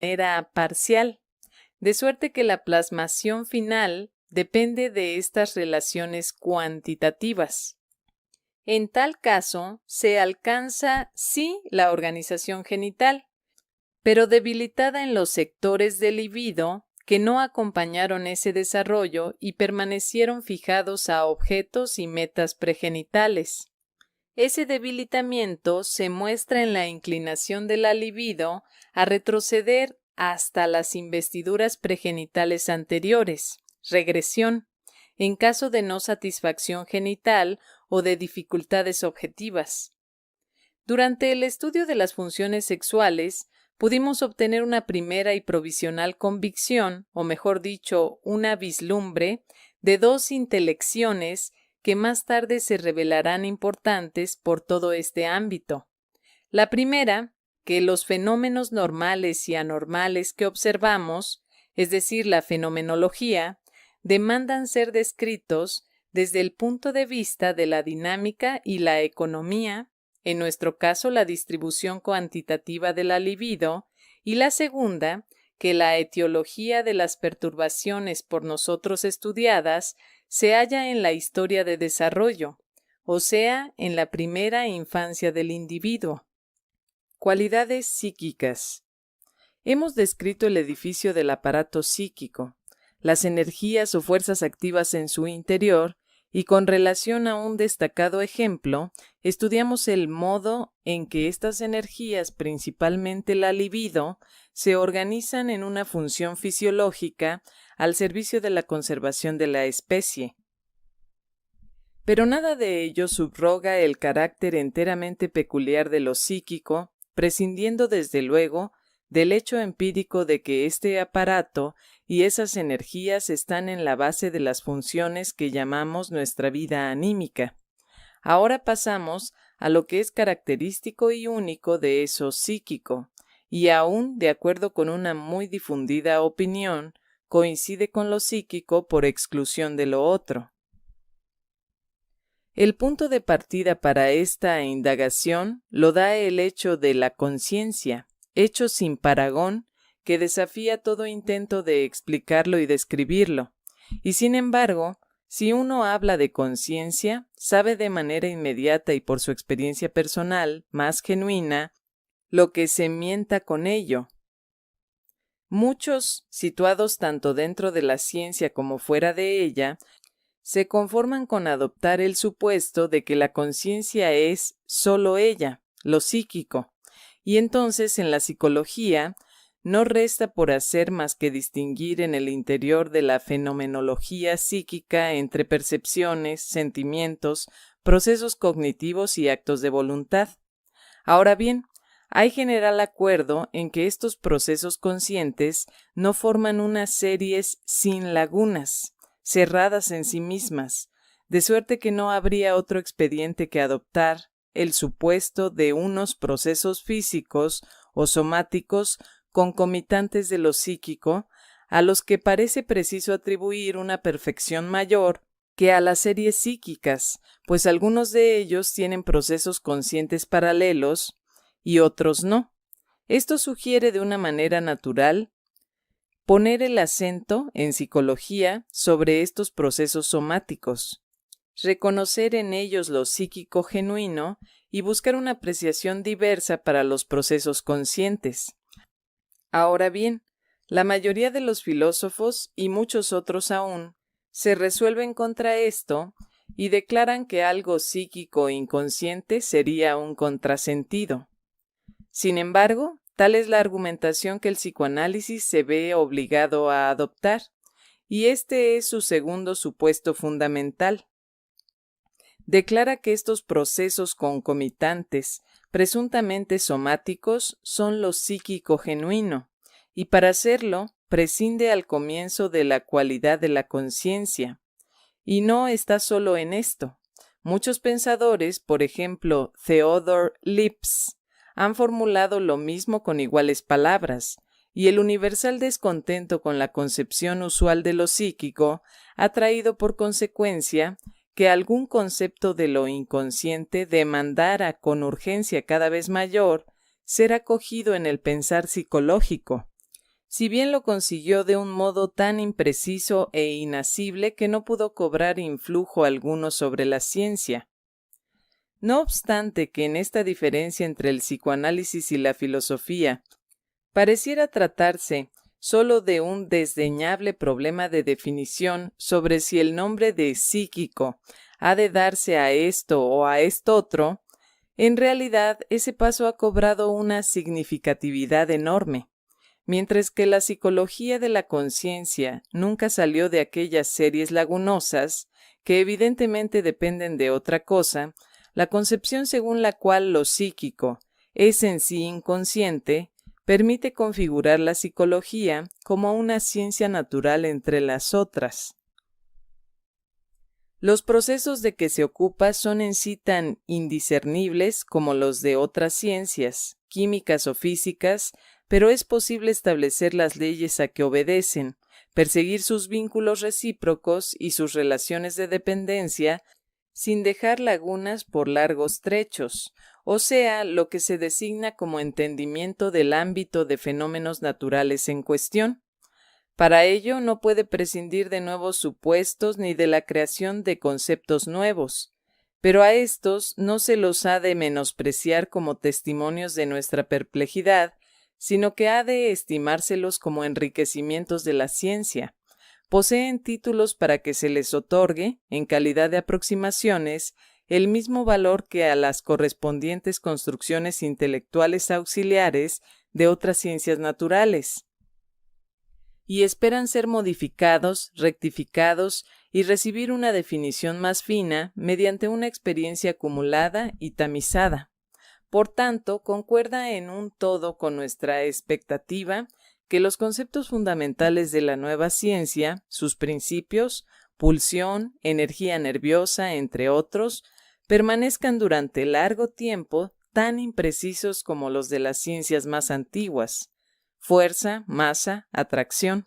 manera parcial, de suerte que la plasmación final depende de estas relaciones cuantitativas. En tal caso, se alcanza, sí, la organización genital, pero debilitada en los sectores del libido que no acompañaron ese desarrollo y permanecieron fijados a objetos y metas pregenitales. Ese debilitamiento se muestra en la inclinación de la libido a retroceder hasta las investiduras pregenitales anteriores, regresión, en caso de no satisfacción genital o de dificultades objetivas. Durante el estudio de las funciones sexuales, pudimos obtener una primera y provisional convicción, o mejor dicho, una vislumbre, de dos intelecciones que más tarde se revelarán importantes por todo este ámbito. La primera, que los fenómenos normales y anormales que observamos, es decir, la fenomenología, demandan ser descritos desde el punto de vista de la dinámica y la economía, en nuestro caso la distribución cuantitativa de la libido, y la segunda, que la etiología de las perturbaciones por nosotros estudiadas se halla en la historia de desarrollo, o sea, en la primera infancia del individuo. Cualidades psíquicas. Hemos descrito el edificio del aparato psíquico, las energías o fuerzas activas en su interior, y con relación a un destacado ejemplo, estudiamos el modo en que estas energías, principalmente la libido, se organizan en una función fisiológica al servicio de la conservación de la especie. Pero nada de ello subroga el carácter enteramente peculiar de lo psíquico, prescindiendo desde luego del hecho empírico de que este aparato y esas energías están en la base de las funciones que llamamos nuestra vida anímica. Ahora pasamos a lo que es característico y único de eso psíquico, y aún, de acuerdo con una muy difundida opinión, coincide con lo psíquico por exclusión de lo otro. El punto de partida para esta indagación lo da el hecho de la conciencia, hecho sin parangón, que desafía todo intento de explicarlo y describirlo. Y sin embargo, si uno habla de conciencia, sabe de manera inmediata y por su experiencia personal, más genuina, lo que se mienta con ello. Muchos, situados tanto dentro de la ciencia como fuera de ella, se conforman con adoptar el supuesto de que la conciencia es solo ella, lo psíquico, y entonces en la psicología no resta por hacer más que distinguir en el interior de la fenomenología psíquica entre percepciones, sentimientos, procesos cognitivos y actos de voluntad. Ahora bien, hay general acuerdo en que estos procesos conscientes no forman unas series sin lagunas, cerradas en sí mismas, de suerte que no habría otro expediente que adoptar el supuesto de unos procesos físicos o somáticos concomitantes de lo psíquico, a los que parece preciso atribuir una perfección mayor que a las series psíquicas, pues algunos de ellos tienen procesos conscientes paralelos y otros no. Esto sugiere de una manera natural poner el acento en psicología sobre estos procesos somáticos, reconocer en ellos lo psíquico genuino y buscar una apreciación diversa para los procesos conscientes. Ahora bien, la mayoría de los filósofos y muchos otros aún se resuelven contra esto y declaran que algo psíquico inconsciente sería un contrasentido. Sin embargo, tal es la argumentación que el psicoanálisis se ve obligado a adoptar, y este es su segundo supuesto fundamental. Declara que estos procesos concomitantes, presuntamente somáticos, son lo psíquico genuino, y para hacerlo prescinde al comienzo de la cualidad de la conciencia. Y no está solo en esto. Muchos pensadores, por ejemplo, Theodor Lipps, han formulado lo mismo con iguales palabras, y el universal descontento con la concepción usual de lo psíquico ha traído por consecuencia que algún concepto de lo inconsciente demandara con urgencia cada vez mayor ser acogido en el pensar psicológico, si bien lo consiguió de un modo tan impreciso e inasible que no pudo cobrar influjo alguno sobre la ciencia. No obstante que en esta diferencia entre el psicoanálisis y la filosofía pareciera tratarse solo de un desdeñable problema de definición sobre si el nombre de psíquico ha de darse a esto o a esto otro, en realidad ese paso ha cobrado una significatividad enorme. Mientras que la psicología de la conciencia nunca salió de aquellas series lagunosas, que evidentemente dependen de otra cosa, la concepción según la cual lo psíquico es en sí inconsciente, permite configurar la psicología como una ciencia natural entre las otras. Los procesos de que se ocupa son en sí tan indiscernibles como los de otras ciencias, químicas o físicas, pero es posible establecer las leyes a que obedecen, perseguir sus vínculos recíprocos y sus relaciones de dependencia sin dejar lagunas por largos trechos, o sea, lo que se designa como entendimiento del ámbito de fenómenos naturales en cuestión. Para ello no puede prescindir de nuevos supuestos ni de la creación de conceptos nuevos, pero a estos no se los ha de menospreciar como testimonios de nuestra perplejidad, sino que ha de estimárselos como enriquecimientos de la ciencia. Poseen títulos para que se les otorgue, en calidad de aproximaciones, el mismo valor que a las correspondientes construcciones intelectuales auxiliares de otras ciencias naturales, y esperan ser modificados, rectificados y recibir una definición más fina mediante una experiencia acumulada y tamizada. Por tanto, concuerda en un todo con nuestra expectativa que los conceptos fundamentales de la nueva ciencia, sus principios, pulsión, energía nerviosa, entre otros, permanezcan durante largo tiempo tan imprecisos como los de las ciencias más antiguas: fuerza, masa, atracción.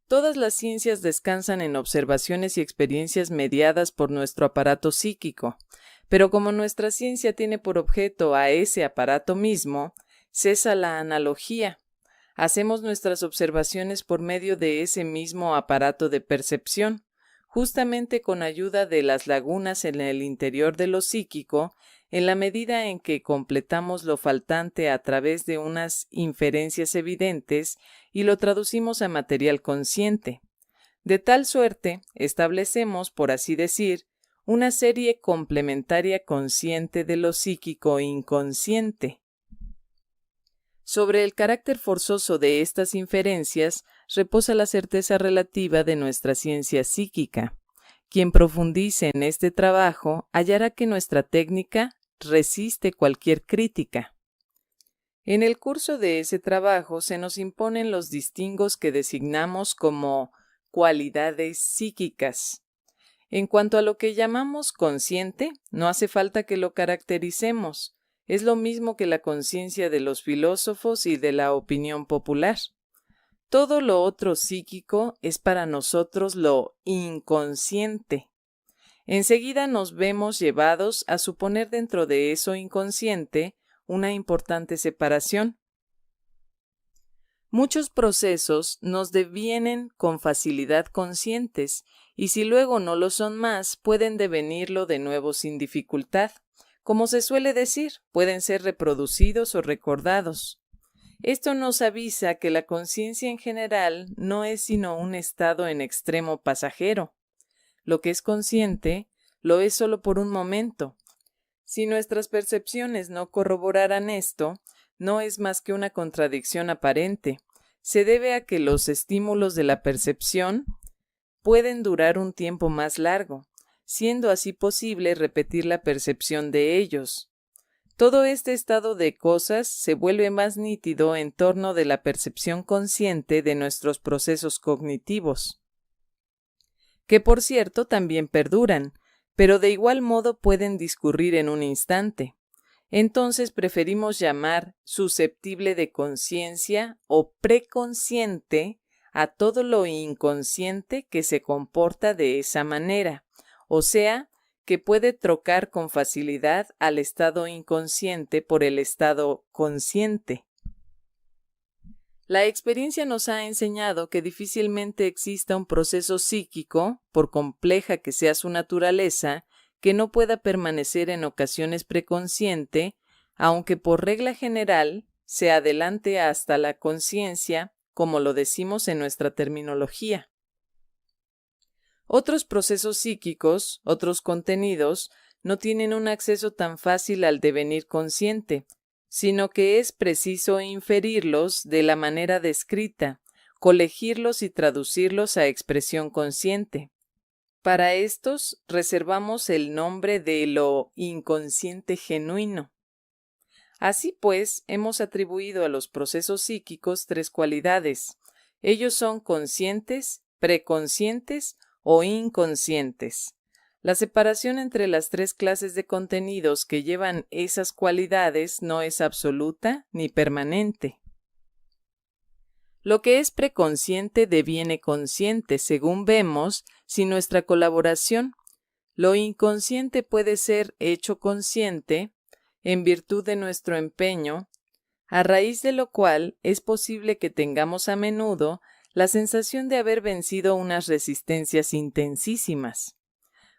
Todas las ciencias descansan en observaciones y experiencias mediadas por nuestro aparato psíquico, pero como nuestra ciencia tiene por objeto a ese aparato mismo, cesa la analogía. Hacemos nuestras observaciones por medio de ese mismo aparato de percepción, justamente con ayuda de las lagunas en el interior de lo psíquico, en la medida en que completamos lo faltante a través de unas inferencias evidentes y lo traducimos a material consciente. De tal suerte, establecemos, por así decir, una serie complementaria consciente de lo psíquico inconsciente. Sobre el carácter forzoso de estas inferencias reposa la certeza relativa de nuestra ciencia psíquica. Quien profundice en este trabajo hallará que nuestra técnica resiste cualquier crítica. En el curso de ese trabajo se nos imponen los distingos que designamos como cualidades psíquicas. En cuanto a lo que llamamos consciente, no hace falta que lo caractericemos. Es lo mismo que la conciencia de los filósofos y de la opinión popular. Todo lo otro psíquico es para nosotros lo inconsciente. Enseguida nos vemos llevados a suponer dentro de eso inconsciente una importante separación. Muchos procesos nos devienen con facilidad conscientes, y si luego no lo son más, pueden devenirlo de nuevo sin dificultad. Como se suele decir, pueden ser reproducidos o recordados. Esto nos avisa que la conciencia en general no es sino un estado en extremo pasajero. Lo que es consciente lo es solo por un momento. Si nuestras percepciones no corroboraran esto, no es más que una contradicción aparente. Se debe a que los estímulos de la percepción pueden durar un tiempo más largo, siendo así posible repetir la percepción de ellos. Todo este estado de cosas se vuelve más nítido en torno de la percepción consciente de nuestros procesos cognitivos, que por cierto también perduran, pero de igual modo pueden discurrir en un instante. Entonces preferimos llamar susceptible de conciencia o preconsciente a todo lo inconsciente que se comporta de esa manera, o sea, que puede trocar con facilidad al estado inconsciente por el estado consciente. La experiencia nos ha enseñado que difícilmente exista un proceso psíquico, por compleja que sea su naturaleza, que no pueda permanecer en ocasiones preconsciente, aunque por regla general se adelante hasta la conciencia, como lo decimos en nuestra terminología. Otros procesos psíquicos, otros contenidos, no tienen un acceso tan fácil al devenir consciente, sino que es preciso inferirlos de la manera descrita, colegirlos y traducirlos a expresión consciente. Para estos reservamos el nombre de lo inconsciente genuino. Así pues, hemos atribuido a los procesos psíquicos tres cualidades. Ellos son conscientes, preconscientes o inconscientes. La separación entre las tres clases de contenidos que llevan esas cualidades no es absoluta ni permanente. Lo que es preconsciente deviene consciente, según vemos, sin nuestra colaboración. Lo inconsciente puede ser hecho consciente en virtud de nuestro empeño, a raíz de lo cual es posible que tengamos a menudo la sensación de haber vencido unas resistencias intensísimas.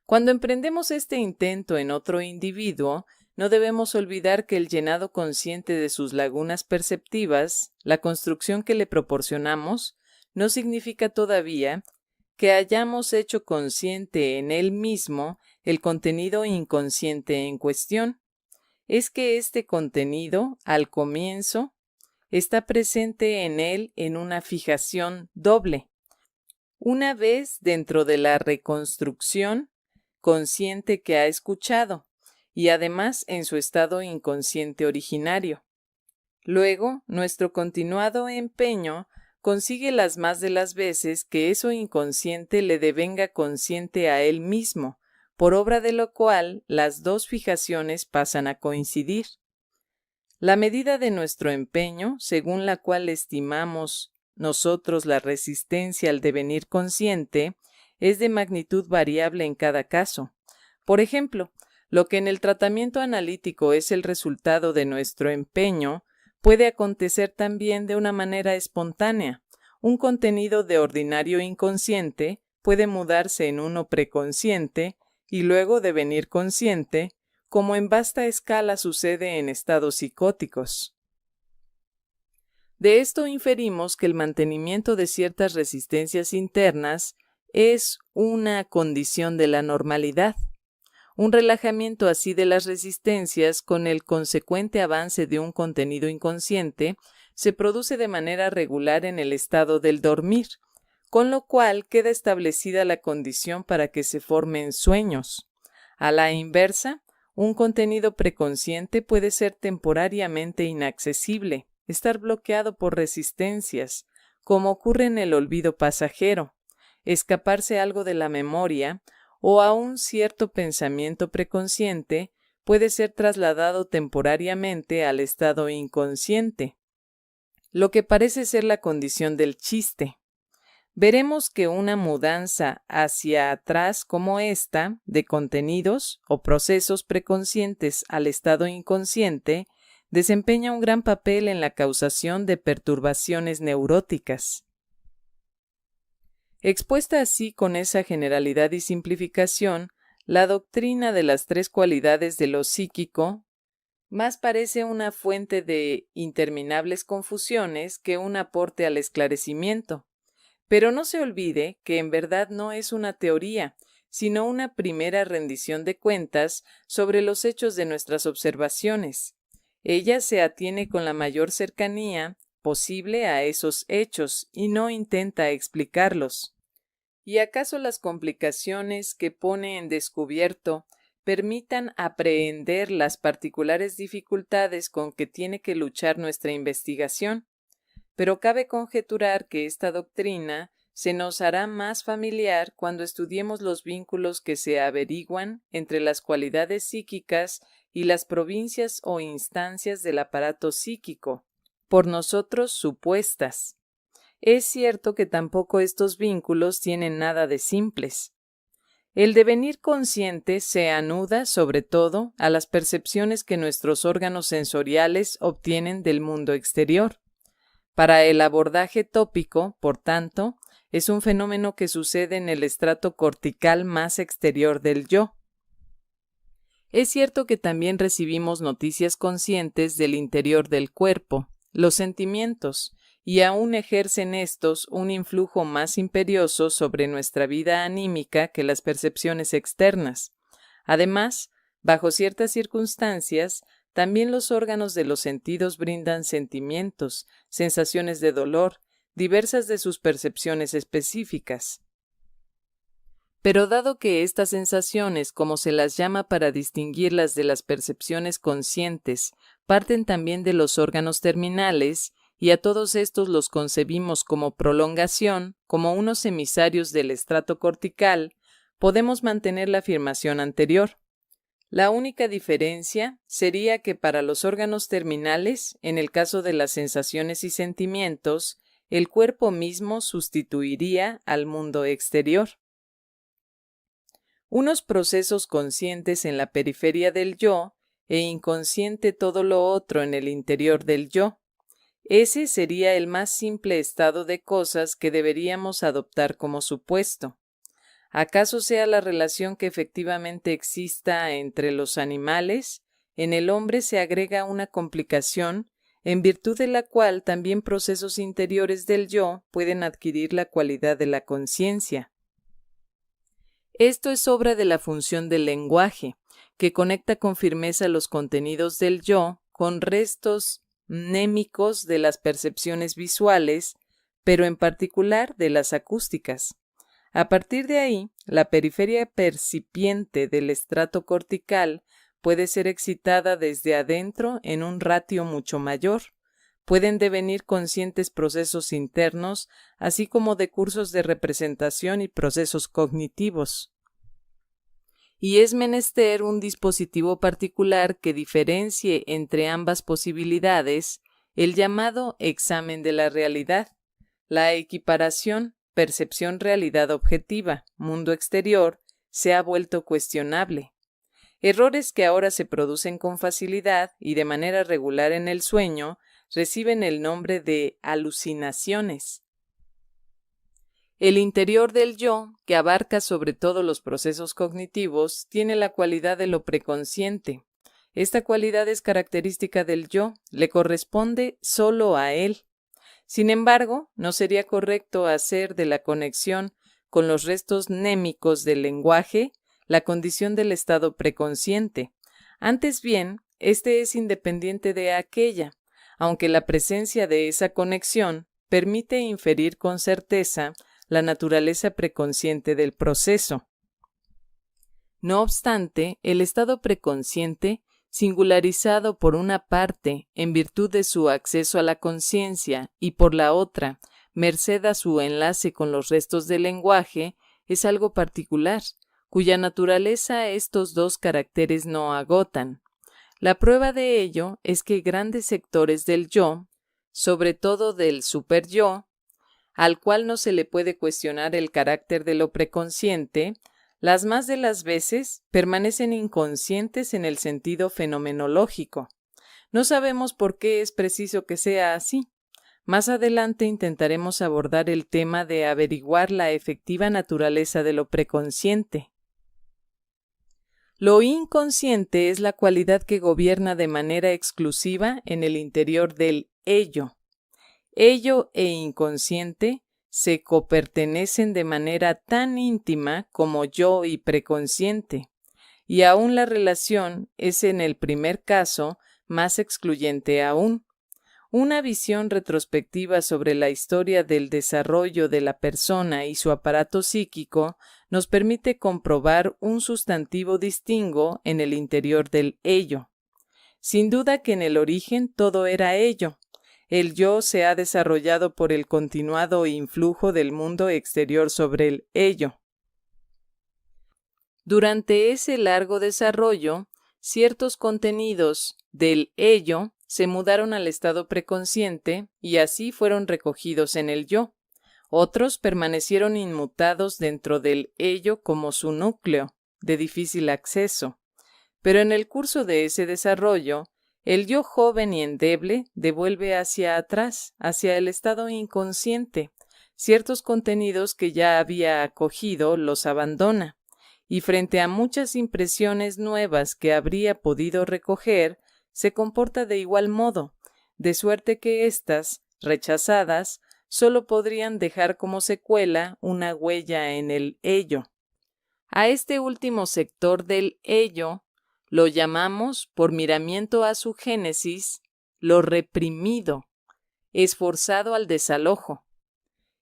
Cuando emprendemos este intento en otro individuo, no debemos olvidar que el llenado consciente de sus lagunas perceptivas, la construcción que le proporcionamos, no significa todavía que hayamos hecho consciente en él mismo el contenido inconsciente en cuestión. Es que este contenido, al comienzo, está presente en él en una fijación doble. Una vez dentro de la reconstrucción consciente que ha escuchado, y además en su estado inconsciente originario. Luego, nuestro continuado empeño consigue las más de las veces que eso inconsciente le devenga consciente a él mismo, por obra de lo cual las dos fijaciones pasan a coincidir. La medida de nuestro empeño, según la cual estimamos nosotros la resistencia al devenir consciente, es de magnitud variable en cada caso. Por ejemplo, lo que en el tratamiento analítico es el resultado de nuestro empeño, puede acontecer también de una manera espontánea. Un contenido de ordinario inconsciente puede mudarse en uno preconsciente y luego devenir consciente, como en vasta escala sucede en estados psicóticos. De esto inferimos que el mantenimiento de ciertas resistencias internas es una condición de la normalidad. Un relajamiento así de las resistencias con el consecuente avance de un contenido inconsciente se produce de manera regular en el estado del dormir, con lo cual queda establecida la condición para que se formen sueños. A la inversa, un contenido preconsciente puede ser temporariamente inaccesible, estar bloqueado por resistencias, como ocurre en el olvido pasajero, escaparse algo de la memoria o a un cierto pensamiento preconsciente puede ser trasladado temporariamente al estado inconsciente, lo que parece ser la condición del chiste. Veremos que una mudanza hacia atrás como esta, de contenidos o procesos preconscientes al estado inconsciente, desempeña un gran papel en la causación de perturbaciones neuróticas. Expuesta así con esa generalidad y simplificación, la doctrina de las tres cualidades de lo psíquico más parece una fuente de interminables confusiones que un aporte al esclarecimiento. Pero no se olvide que en verdad no es una teoría, sino una primera rendición de cuentas sobre los hechos de nuestras observaciones. Ella se atiene con la mayor cercanía posible a esos hechos y no intenta explicarlos. ¿Y acaso las complicaciones que pone en descubierto permitan aprehender las particulares dificultades con que tiene que luchar nuestra investigación? Pero cabe conjeturar que esta doctrina se nos hará más familiar cuando estudiemos los vínculos que se averiguan entre las cualidades psíquicas y las provincias o instancias del aparato psíquico, por nosotros supuestas. Es cierto que tampoco estos vínculos tienen nada de simples. El devenir consciente se anuda, sobre todo, a las percepciones que nuestros órganos sensoriales obtienen del mundo exterior. Para el abordaje tópico, por tanto, es un fenómeno que sucede en el estrato cortical más exterior del yo. Es cierto que también recibimos noticias conscientes del interior del cuerpo, los sentimientos, y aún ejercen estos un influjo más imperioso sobre nuestra vida anímica que las percepciones externas. Además, bajo ciertas circunstancias, también los órganos de los sentidos brindan sentimientos, sensaciones de dolor, diversas de sus percepciones específicas. Pero dado que estas sensaciones, como se las llama para distinguirlas de las percepciones conscientes, parten también de los órganos terminales, y a todos estos los concebimos como prolongación, como unos emisarios del estrato cortical, podemos mantener la afirmación anterior. La única diferencia sería que para los órganos terminales, en el caso de las sensaciones y sentimientos, el cuerpo mismo sustituiría al mundo exterior. Unos procesos conscientes en la periferia del yo e inconsciente todo lo otro en el interior del yo. Ese sería el más simple estado de cosas que deberíamos adoptar como supuesto. ¿Acaso sea la relación que efectivamente exista entre los animales? En el hombre se agrega una complicación, en virtud de la cual también procesos interiores del yo pueden adquirir la cualidad de la conciencia. Esto es obra de la función del lenguaje, que conecta con firmeza los contenidos del yo con restos mnémicos de las percepciones visuales, pero en particular de las acústicas. A partir de ahí, la periferia percipiente del estrato cortical puede ser excitada desde adentro en un ratio mucho mayor. Pueden devenir conscientes procesos internos, así como de cursos de representación y procesos cognitivos. Y es menester un dispositivo particular que diferencie entre ambas posibilidades, el llamado examen de la realidad, la equiparación, percepción realidad objetiva, mundo exterior, se ha vuelto cuestionable. Errores que ahora se producen con facilidad y de manera regular en el sueño, reciben el nombre de alucinaciones. El interior del yo, que abarca sobre todo los procesos cognitivos, tiene la cualidad de lo preconsciente. Esta cualidad es característica del yo, le corresponde solo a él. Sin embargo, no sería correcto hacer de la conexión con los restos mnémicos del lenguaje la condición del estado preconsciente. Antes bien, este es independiente de aquella, aunque la presencia de esa conexión permite inferir con certeza la naturaleza preconsciente del proceso. No obstante, el estado preconsciente, singularizado por una parte en virtud de su acceso a la conciencia y por la otra, merced a su enlace con los restos del lenguaje, es algo particular, cuya naturaleza estos dos caracteres no agotan. La prueba de ello es que grandes sectores del yo, sobre todo del superyo, al cual no se le puede cuestionar el carácter de lo preconsciente, las más de las veces permanecen inconscientes en el sentido fenomenológico. No sabemos por qué es preciso que sea así. Más adelante intentaremos abordar el tema de averiguar la efectiva naturaleza de lo preconsciente. Lo inconsciente es la cualidad que gobierna de manera exclusiva en el interior del ello. Ello e inconsciente se copertenecen de manera tan íntima como yo y preconsciente, y aún la relación es en el primer caso más excluyente aún. Una visión retrospectiva sobre la historia del desarrollo de la persona y su aparato psíquico nos permite comprobar un sustantivo distingo en el interior del ello. Sin duda que en el origen todo era ello. El yo se ha desarrollado por el continuado influjo del mundo exterior sobre el ello. Durante ese largo desarrollo, ciertos contenidos del ello se mudaron al estado preconsciente y así fueron recogidos en el yo. Otros permanecieron inmutados dentro del ello como su núcleo, de difícil acceso. Pero en el curso de ese desarrollo, El yo joven y endeble devuelve hacia atrás, hacia el estado inconsciente. Ciertos contenidos que ya había acogido los abandona, y frente a muchas impresiones nuevas que habría podido recoger, se comporta de igual modo, de suerte que éstas, rechazadas, solo podrían dejar como secuela una huella en el ello. A este último sector del ello lo llamamos, por miramiento a su génesis, lo reprimido, esforzado al desalojo.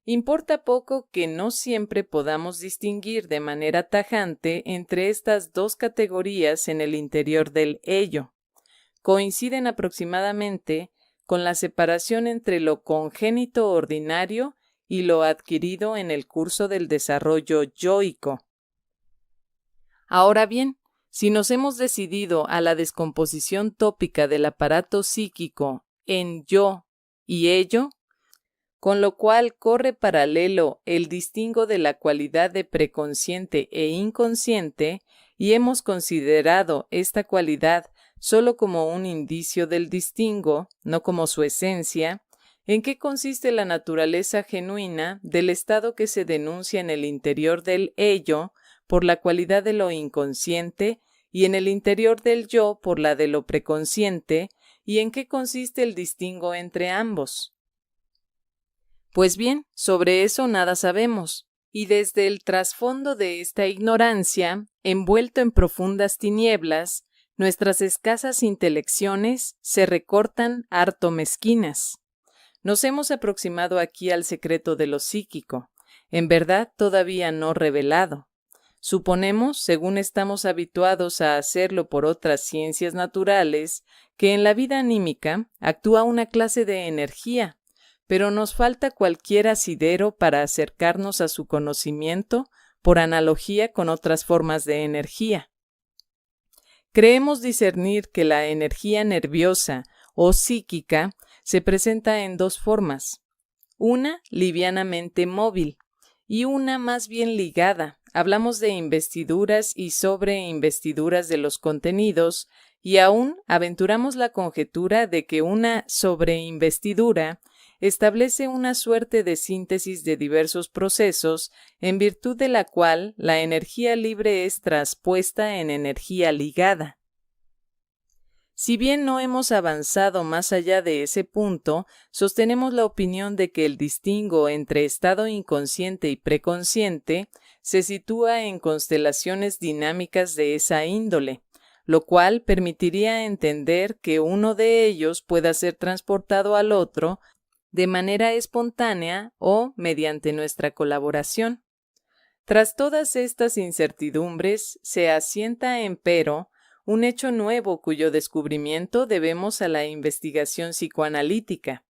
Importa poco que no siempre podamos distinguir de manera tajante entre estas dos categorías en el interior del ello. Coinciden aproximadamente con la separación entre lo congénito ordinario y lo adquirido en el curso del desarrollo yoico. Ahora bien, si nos hemos decidido a la descomposición tópica del aparato psíquico en yo y ello, con lo cual corre paralelo el distingo de la cualidad de preconsciente e inconsciente, y hemos considerado esta cualidad solo como un indicio del distingo, no como su esencia, ¿en qué consiste la naturaleza genuina del estado que se denuncia en el interior del ello por la cualidad de lo inconsciente y en el interior del yo por la de lo preconsciente, y en qué consiste el distingo entre ambos? Pues bien, sobre eso nada sabemos, y desde el trasfondo de esta ignorancia, envuelto en profundas tinieblas, nuestras escasas intelecciones se recortan harto mezquinas. Nos hemos aproximado aquí al secreto de lo psíquico, en verdad todavía no revelado. Suponemos, según estamos habituados a hacerlo por otras ciencias naturales, que en la vida anímica actúa una clase de energía, pero nos falta cualquier asidero para acercarnos a su conocimiento por analogía con otras formas de energía. Creemos discernir que la energía nerviosa o psíquica se presenta en dos formas, una livianamente móvil y una más bien ligada. Hablamos de investiduras y sobreinvestiduras de los contenidos, y aún aventuramos la conjetura de que una sobreinvestidura establece una suerte de síntesis de diversos procesos, en virtud de la cual la energía libre es traspuesta en energía ligada. Si bien no hemos avanzado más allá de ese punto, sostenemos la opinión de que el distingo entre estado inconsciente y preconsciente se sitúa en constelaciones dinámicas de esa índole, lo cual permitiría entender que uno de ellos pueda ser transportado al otro de manera espontánea o mediante nuestra colaboración. Tras todas estas incertidumbres, se asienta, empero, un hecho nuevo cuyo descubrimiento debemos a la investigación psicoanalítica.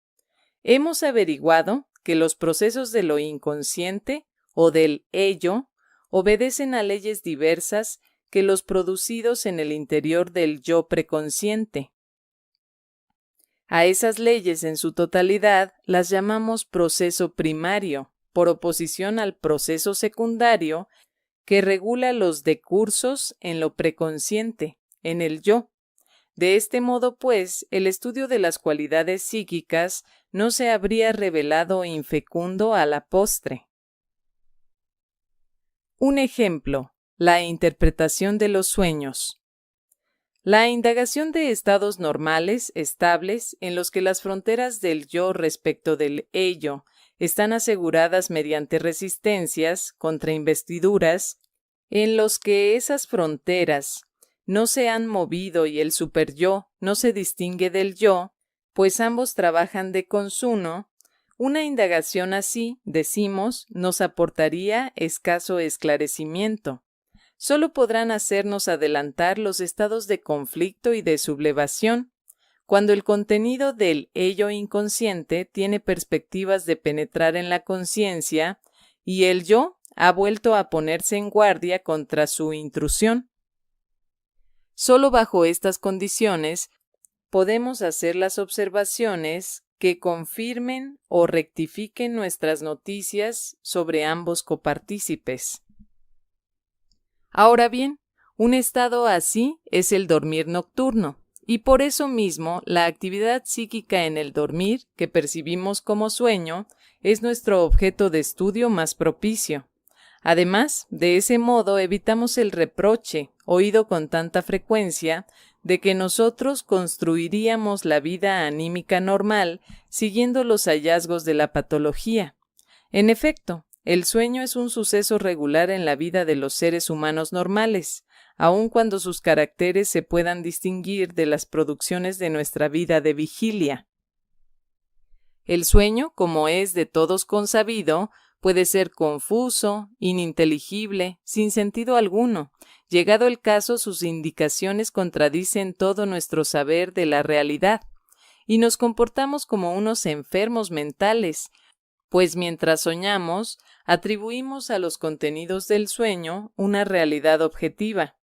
Hemos averiguado que los procesos de lo inconsciente o del ello obedecen a leyes diversas que los producidos en el interior del yo preconsciente. A esas leyes en su totalidad las llamamos proceso primario, por oposición al proceso secundario que regula los decursos en lo preconsciente, en el yo. De este modo, pues, el estudio de las cualidades psíquicas no se habría revelado infecundo a la postre. Un ejemplo, la interpretación de los sueños. La indagación de estados normales, estables, en los que las fronteras del yo respecto del ello están aseguradas mediante resistencias, contrainvestiduras, en los que esas fronteras no se han movido y el superyo no se distingue del yo, pues ambos trabajan de consuno, una indagación así, decimos, nos aportaría escaso esclarecimiento. Solo podrán hacernos adelantar los estados de conflicto y de sublevación, cuando el contenido del ello inconsciente tiene perspectivas de penetrar en la conciencia y el yo ha vuelto a ponerse en guardia contra su intrusión. Solo bajo estas condiciones podemos hacer las observaciones que confirmen o rectifiquen nuestras noticias sobre ambos copartícipes. Ahora bien, un estado así es el dormir nocturno, y por eso mismo la actividad psíquica en el dormir, que percibimos como sueño, es nuestro objeto de estudio más propicio. Además, de ese modo evitamos el reproche, oído con tanta frecuencia, de que nosotros construiríamos la vida anímica normal siguiendo los hallazgos de la patología. En efecto, el sueño es un suceso regular en la vida de los seres humanos normales, aun cuando sus caracteres se puedan distinguir de las producciones de nuestra vida de vigilia. El sueño, como es de todos consabido, puede ser confuso, ininteligible, sin sentido alguno. Llegado el caso, sus indicaciones contradicen todo nuestro saber de la realidad, y nos comportamos como unos enfermos mentales, pues mientras soñamos, atribuimos a los contenidos del sueño una realidad objetiva.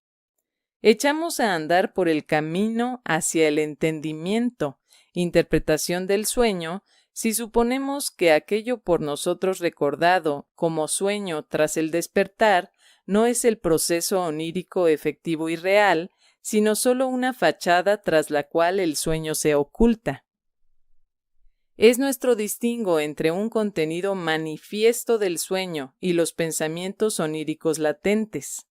Echamos a andar por el camino hacia el entendimiento, interpretación del sueño, si suponemos que aquello por nosotros recordado como sueño tras el despertar no es el proceso onírico efectivo y real, sino solo una fachada tras la cual el sueño se oculta. Es nuestro distingo entre un contenido manifiesto del sueño y los pensamientos oníricos latentes,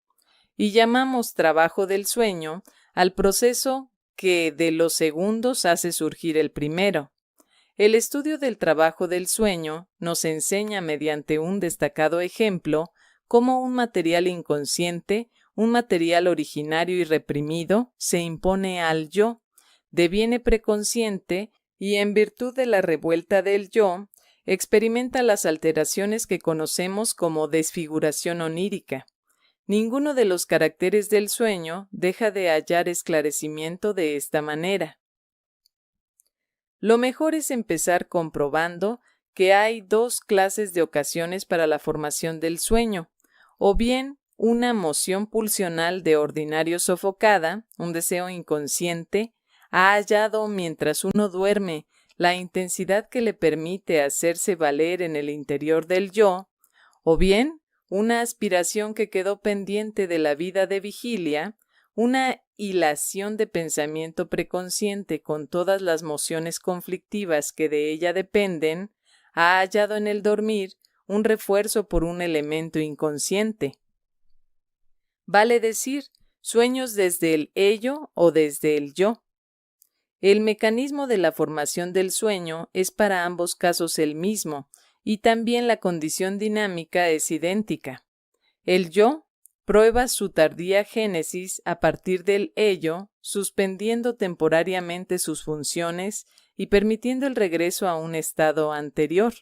y llamamos trabajo del sueño al proceso que de los segundos hace surgir el primero. El estudio del trabajo del sueño nos enseña mediante un destacado ejemplo cómo un material inconsciente, un material originario y reprimido, se impone al yo, deviene preconsciente y en virtud de la revuelta del yo, experimenta las alteraciones que conocemos como desfiguración onírica. Ninguno de los caracteres del sueño deja de hallar esclarecimiento de esta manera. Lo mejor es empezar comprobando que hay dos clases de ocasiones para la formación del sueño, o bien una moción pulsional de ordinario sofocada, un deseo inconsciente, ha hallado mientras uno duerme la intensidad que le permite hacerse valer en el interior del yo, o bien una aspiración que quedó pendiente de la vida de vigilia, una hilación de pensamiento preconsciente con todas las mociones conflictivas que de ella dependen, ha hallado en el dormir un refuerzo por un elemento inconsciente. Vale decir, sueños desde el ello o desde el yo. El mecanismo de la formación del sueño es para ambos casos el mismo, y también la condición dinámica es idéntica. El yo prueba su tardía génesis a partir del ello, suspendiendo temporariamente sus funciones y permitiendo el regreso a un estado anterior.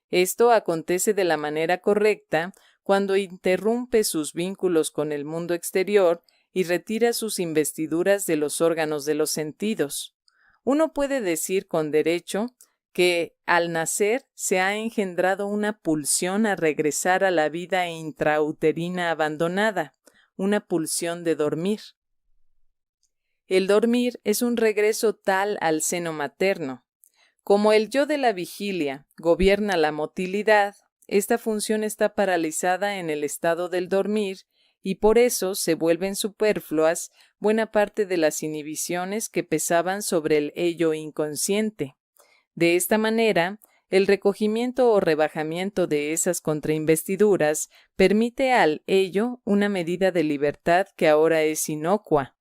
Esto acontece de la manera correcta cuando interrumpe sus vínculos con el mundo exterior y retira sus investiduras de los órganos de los sentidos. Uno puede decir con derecho que al nacer se ha engendrado una pulsión a regresar a la vida intrauterina abandonada, una pulsión de dormir. El dormir es un regreso tal al seno materno. Como el yo de la vigilia gobierna la motilidad, esta función está paralizada en el estado del dormir y por eso se vuelven superfluas buena parte de las inhibiciones que pesaban sobre el ello inconsciente. De esta manera, el recogimiento o rebajamiento de esas contrainvestiduras permite al ello una medida de libertad que ahora es inocua.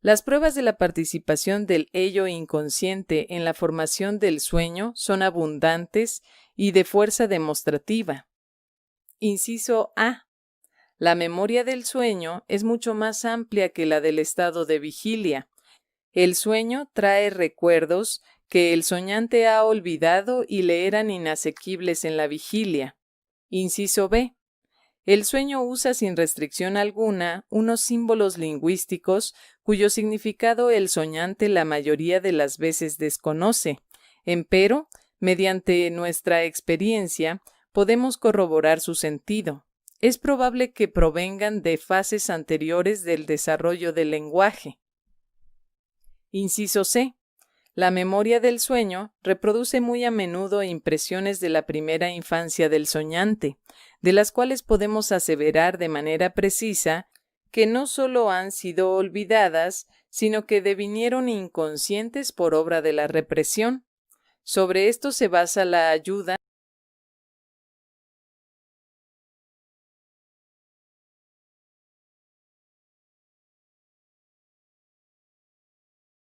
Las pruebas de la participación del ello inconsciente en la formación del sueño son abundantes y de fuerza demostrativa. Inciso A. La memoria del sueño es mucho más amplia que la del estado de vigilia. El sueño trae recuerdos que el soñante ha olvidado y le eran inasequibles en la vigilia. Inciso B. El sueño usa sin restricción alguna unos símbolos lingüísticos cuyo significado el soñante la mayoría de las veces desconoce. Empero, mediante nuestra experiencia, podemos corroborar su sentido. Es probable que provengan de fases anteriores del desarrollo del lenguaje. Inciso C. La memoria del sueño reproduce muy a menudo impresiones de la primera infancia del soñante, de las cuales podemos aseverar de manera precisa que no solo han sido olvidadas, sino que devinieron inconscientes por obra de la represión. Sobre esto se basa la ayuda